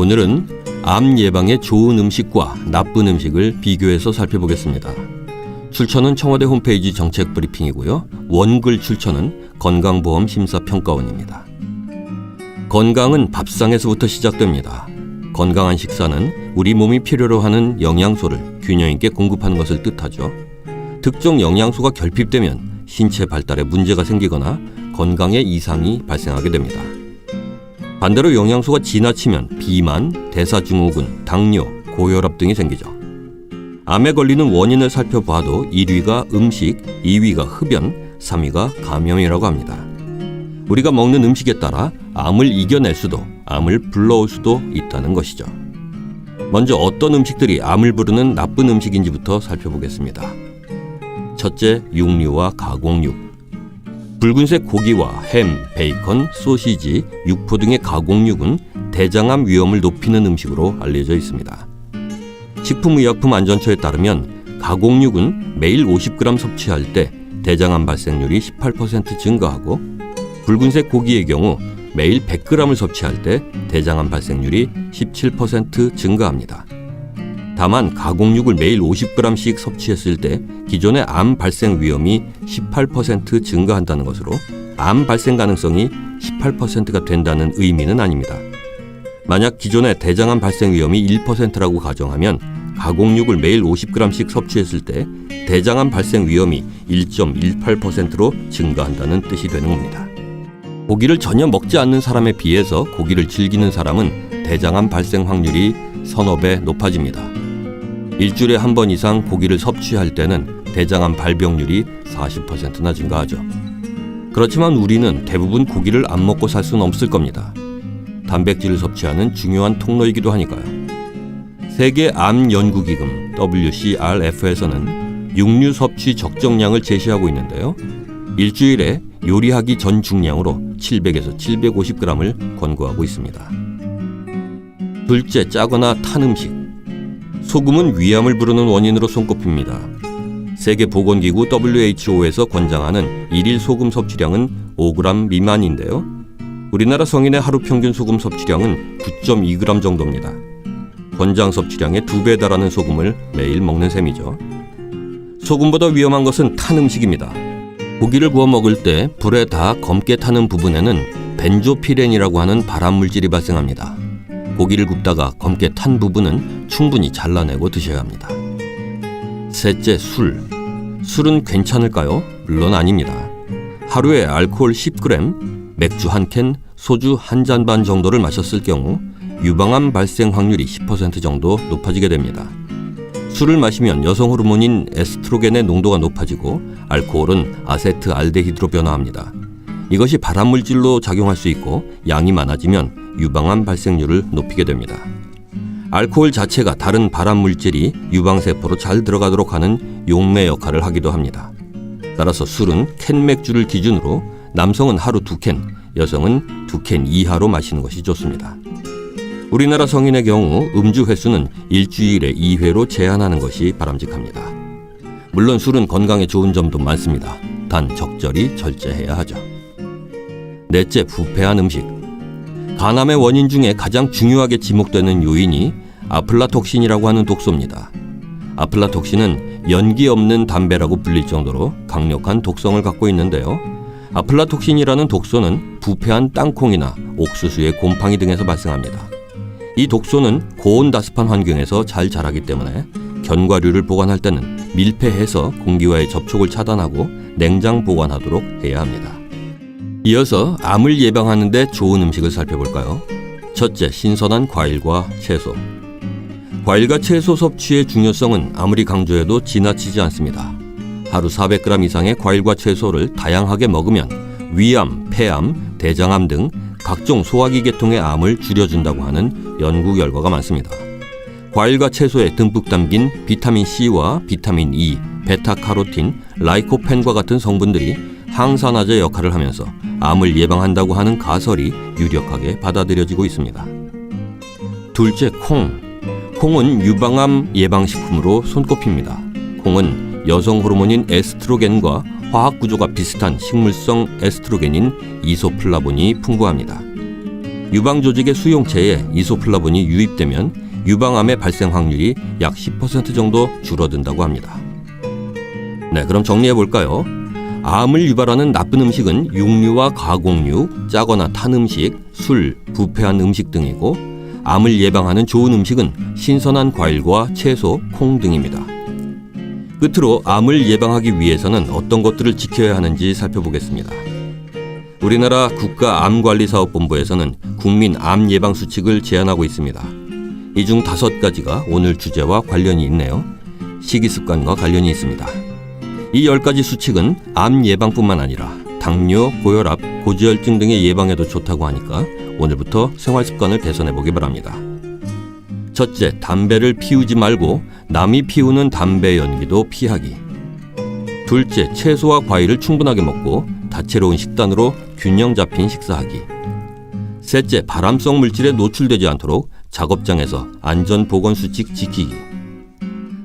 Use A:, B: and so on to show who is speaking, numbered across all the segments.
A: 오늘은 암 예방에 좋은 음식과 나쁜 음식을 비교해서 살펴보겠습니다. 출처는 청와대 홈페이지 정책 브리핑이고요. 원글 출처는 건강보험심사평가원입니다. 건강은 밥상에서부터 시작됩니다. 건강한 식사는 우리 몸이 필요로 하는 영양소를 균형 있게 공급하는 것을 뜻하죠. 특정 영양소가 결핍되면 신체 발달에 문제가 생기거나 건강에 이상이 발생하게 됩니다. 반대로 영양소가 지나치면 비만, 대사증후군, 당뇨, 고혈압 등이 생기죠. 암에 걸리는 원인을 살펴봐도 1위가 음식, 2위가 흡연, 3위가 감염이라고 합니다. 우리가 먹는 음식에 따라 암을 이겨낼 수도, 암을 불러올 수도 있다는 것이죠. 먼저 어떤 음식들이 암을 부르는 나쁜 음식인지부터 살펴보겠습니다. 첫째, 육류와 가공육. 붉은색 고기와 햄, 베이컨, 소시지, 육포 등의 가공육은 대장암 위험을 높이는 음식으로 알려져 있습니다. 식품의약품안전처에 따르면 가공육은 매일 50g 섭취할 때 대장암 발생률이 18% 증가하고 붉은색 고기의 경우 매일 100g을 섭취할 때 대장암 발생률이 17% 증가합니다. 다만 가공육을 매일 50g씩 섭취했을 때 기존의 암 발생 위험이 18% 증가한다는 것으로 암 발생 가능성이 18%가 된다는 의미는 아닙니다. 만약 기존의 대장암 발생 위험이 1%라고 가정하면 가공육을 매일 50g씩 섭취했을 때 대장암 발생 위험이 1.18%로 증가한다는 뜻이 되는 겁니다. 고기를 전혀 먹지 않는 사람에 비해서 고기를 즐기는 사람은 대장암 발생 확률이 서너 배 높아집니다. 일주일에 한 번 이상 고기를 섭취할 때는 대장암 발병률이 40%나 증가하죠. 그렇지만 우리는 대부분 고기를 안 먹고 살 수는 없을 겁니다. 단백질을 섭취하는 중요한 통로이기도 하니까요. 세계암연구기금 WCRF에서는 육류 섭취 적정량을 제시하고 있는데요. 일주일에 요리하기 전 중량으로 700에서 750g을 권고하고 있습니다. 둘째, 짜거나 탄 음식. 소금은 위암을 부르는 원인으로 손꼽힙니다. 세계보건기구 WHO에서 권장하는 일일 소금 섭취량은 5g 미만인데요. 우리나라 성인의 하루 평균 소금 섭취량은 9.2g 정도입니다. 권장 섭취량의 2배에 달하는 소금을 매일 먹는 셈이죠. 소금보다 위험한 것은 탄 음식입니다. 고기를 구워 먹을 때 불에 다 검게 타는 부분에는 벤조피렌이라고 하는 발암물질이 발생합니다. 고기를 굽다가 검게 탄 부분은 충분히 잘라내고 드셔야 합니다. 셋째, 술. 술은 괜찮을까요? 물론 아닙니다. 하루에 알코올 10g, 맥주 1캔, 소주 1잔 반 정도를 마셨을 경우 유방암 발생 확률이 10% 정도 높아지게 됩니다. 술을 마시면 여성 호르몬인 에스트로겐의 농도가 높아지고 알코올은 아세트알데히드로 변화합니다. 이것이 발암물질로 작용할 수 있고 양이 많아지면 유방암 발생률을 높이게 됩니다. 알코올 자체가 다른 발암물질이 유방세포로 잘 들어가도록 하는 용매 역할을 하기도 합니다. 따라서 술은 캔 맥주를 기준으로 남성은 하루 2캔, 여성은 2캔 이하로 마시는 것이 좋습니다. 우리나라 성인의 경우 음주 횟수는 일주일에 2회로 제한하는 것이 바람직합니다. 물론 술은 건강에 좋은 점도 많습니다. 단 적절히 절제해야 하죠. 넷째, 부패한 음식. 간암의 원인 중에 가장 중요하게 지목되는 요인이 아플라톡신이라고 하는 독소입니다. 아플라톡신은 연기 없는 담배라고 불릴 정도로 강력한 독성을 갖고 있는데요. 아플라톡신이라는 독소는 부패한 땅콩이나 옥수수의 곰팡이 등에서 발생합니다. 이 독소는 고온다습한 환경에서 잘 자라기 때문에 견과류를 보관할 때는 밀폐해서 공기와의 접촉을 차단하고 냉장 보관하도록 해야 합니다. 이어서 암을 예방하는 데 좋은 음식을 살펴볼까요? 첫째, 신선한 과일과 채소. 과일과 채소 섭취의 중요성은 아무리 강조해도 지나치지 않습니다. 하루 400g 이상의 과일과 채소를 다양하게 먹으면 위암, 폐암, 대장암 등 각종 소화기 계통의 암을 줄여준다고 하는 연구 결과가 많습니다. 과일과 채소에 듬뿍 담긴 비타민C와 비타민 E, 베타카로틴, 라이코펜과 같은 성분들이 항산화제 역할을 하면서 암을 예방한다고 하는 가설이 유력하게 받아들여지고 있습니다. 둘째, 콩. 콩은 유방암 예방식품으로 손꼽힙니다. 콩은 여성 호르몬인 에스트로겐과 화학 구조가 비슷한 식물성 에스트로겐인 이소플라본이 풍부합니다. 유방 조직의 수용체에 이소플라본이 유입되면 유방암의 발생 확률이 약 10% 정도 줄어든다고 합니다. 네, 그럼 정리해 볼까요? 암을 유발하는 나쁜 음식은 육류와 가공육, 짜거나 탄 음식, 술, 부패한 음식 등이고, 암을 예방하는 좋은 음식은 신선한 과일과 채소, 콩 등입니다. 끝으로 암을 예방하기 위해서는 어떤 것들을 지켜야 하는지 살펴보겠습니다. 우리나라 국가암관리사업본부에서는 국민 암 예방 수칙을 제안하고 있습니다. 이 중 5가지가 오늘 주제와 관련이 있네요. 식이습관과 관련이 있습니다. 이 10가지 수칙은 암 예방뿐만 아니라 당뇨, 고혈압, 고지혈증 등의 예방에도 좋다고 하니까 오늘부터 생활습관을 개선해 보기 바랍니다. 첫째, 담배를 피우지 말고 남이 피우는 담배 연기도 피하기. 둘째, 채소와 과일을 충분하게 먹고 다채로운 식단으로 균형 잡힌 식사하기. 셋째, 발암성 물질에 노출되지 않도록 작업장에서 안전보건수칙 지키기.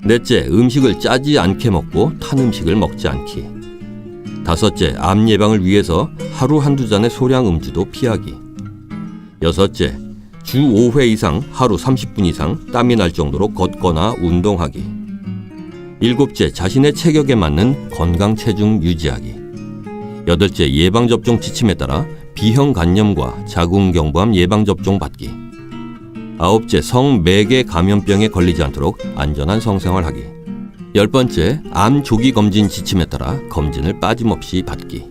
A: 넷째, 음식을 짜지 않게 먹고 탄 음식을 먹지 않기. 다섯째, 암 예방을 위해서 하루 한두 잔의 소량 음주도 피하기. 여섯째, 주 5회 이상 하루 30분 이상 땀이 날 정도로 걷거나 운동하기. 일곱째, 자신의 체격에 맞는 건강 체중 유지하기. 여덟째, 예방접종 지침에 따라 B형 간염과 자궁경부암 예방접종 받기. 아홉째, 성매개 감염병에 걸리지 않도록 안전한 성생활하기. 10번째, 암 조기 검진 지침에 따라 검진을 빠짐없이 받기.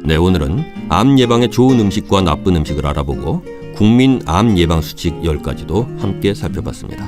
A: 네, 오늘은 암 예방에 좋은 음식과 나쁜 음식을 알아보고 국민 암 예방 수칙 10가지도 함께 살펴봤습니다.